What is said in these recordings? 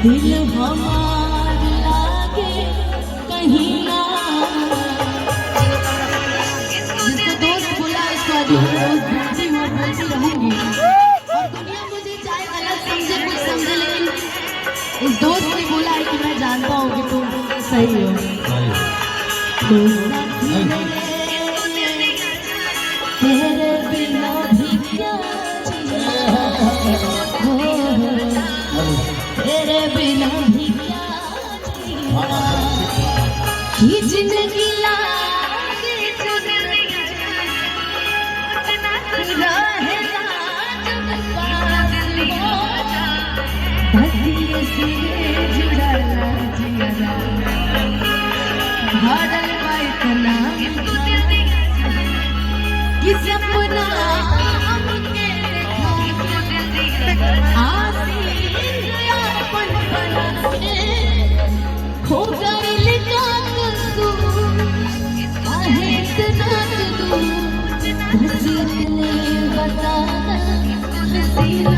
दिल हमार लागे कहीं ना। जिसको दोस्त बोला इसको आज बोलती हूँ बोलती रहूंगी। और दुनिया मुझे चाहे गलत समझे कुछ समझे, लेकिन इस दोस्त ने बोला है कि मैं जानता हूँ कि तुम सही हो। तेरे बिना भी क्या तेरे बिना भी क्या ये जिंदगी लागे कि सपना हो गइल का कसूर काहे इतना दूर बस इतने बता नसीना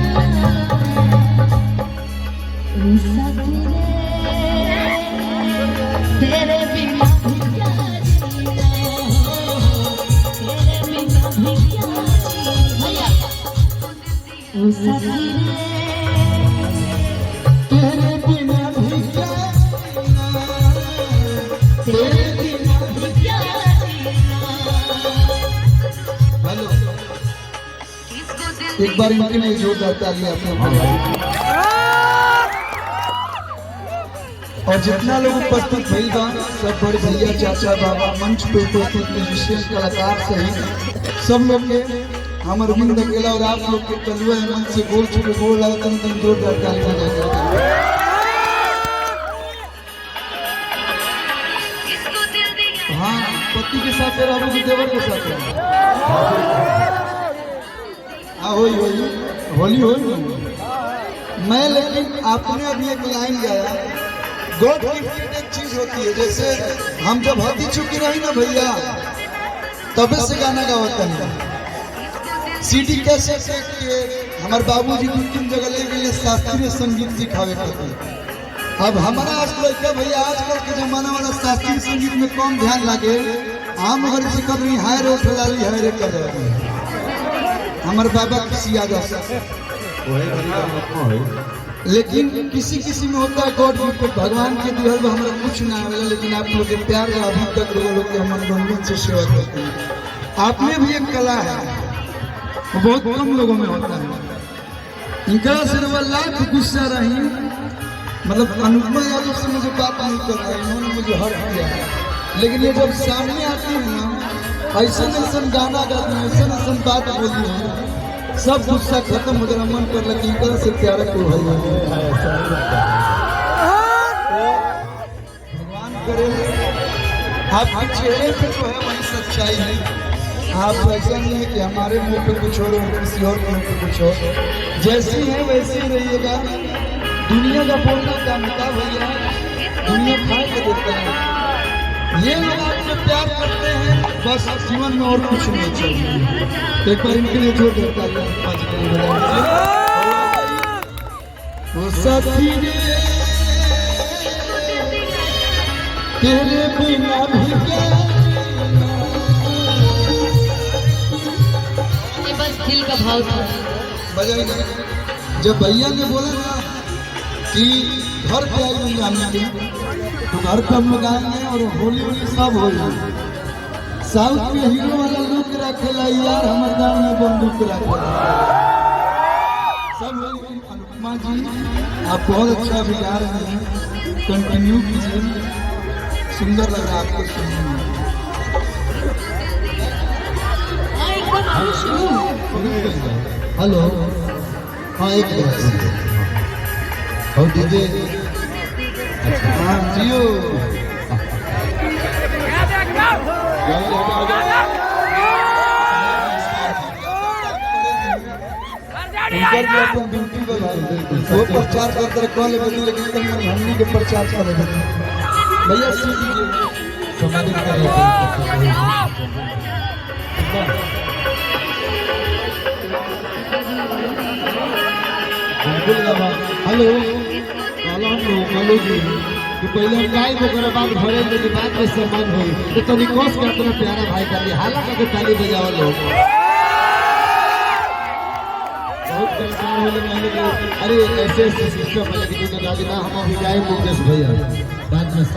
तेरे बिना भी क्या जीना, तेरे बिना भी क्या जीना ओ सखी तेरे बिना भी क्या तेरे बिना भी क्या हेलो, एक बार इनके लिए जोरदार ताली आपने। और जितना लोग उपस्थित भइल बा सब बड़े भैया चाचा बाबा मंच पे उपस्थित म्यूजिशियन कलाकार सहित सब लोग के हम अरविंद अकेला और आप लोग के कलुआ मन से बोल चुके बोल लगा तन जोरदार ताली बजाएंगे। हाँ, पति के साथ रहूं कि देवर के साथ रहूं? हाँ होली मैं, लेकिन आपने अभी एक लाइन गाया, गॉड गिफ्टेड एक चीज होती है। जैसे हम जब हल्दी चुकी रही ना भैया तबे से गाना गावता है। सीडी कैसे के हमारे बाबूजी 2-3 जगह ले गए शास्त्रीय संगीत सिखावे खातिर। अब हमारा क्या भैया आजकल के जमाना वाला शास्त्रीय संगीत में कम ध्यान लगे। हम अगर सिखा रही हाय रे फलाली हाय रे कर रहे हमारे बाबा किसी आ जा सकते, लेकिन किसी किसी में होता है गॉड गिफ्टेड भगवान के दिहल में हमारा कुछ ना आवेला। लेकिन आप लोग के प्यार का अभी तक लोग के मनोरंजन से सेवा करते हैं। आप में भी एक कला है, वो बहुत कम लोगों में होता है। इनका सिर्फ लाख गुस्सा रही, मतलब अनुपमा यादव से मुझे बात नहीं कर रहा है, इन्होंने मुझे हर्ट किया है। लेकिन ये जब सामने आती है ना ऐसा गाना गाती है, ऐसा बात बोलती है, सब गुस्सा खत्म हो जाना मन कर लगी इनका से प्यार को भाई भगवान करे आपके चेहरे पे जो है वही सच्चाई है। आप ऐसा नहीं है कि हमारे मुंह पे कुछ और किसी और मुंह पे कुछ और, जैसी है वैसे ही रहिएगा। दुनिया का बोलना का मतलब भैया दुनिया खाए के देता है। ये लोग आपसे प्यार करते हैं, बस जीवन में और कुछ नहीं चाहिए। एक बार इनके लिए जोर देता है वो साथी रे तेरे बिना भी क्या। ये बस दिल का भाव था। बजाएगा जब भैया ने बोला ना कि घर पे आई गाने के, तो घर पे हम लोग आएंगे और होली सब हो जाए। साउथ के हीरो वाला लुक रखेला यार, हमारे गाँव में बंदूक रखेला सब। लेकिन अनुपमा जी आप बहुत अच्छा भी गा रहे हैं, कंटिन्यू कीजिए, सुंदर लग रहा है आपको सुनने में। हेलो, हाँ एक और डीजे हाँ जियो वो प्रचार करते रहे कॉल बजे, लेकिन हमनी के प्रचार करे भैया सी दीजिए समाधि बिल्कुल। हेलो मनु जी कि पहले गाय को करे बाद भरे के बाद में सम्मान होई तो तनी कोस के अपना प्यारा भाई का लिए हाला करके ताली बजावल लोग बहुत कलाकार होले अरे ऐसे सिस्टम है कि तो दादी ना हम अभी गाय मुकेश भैया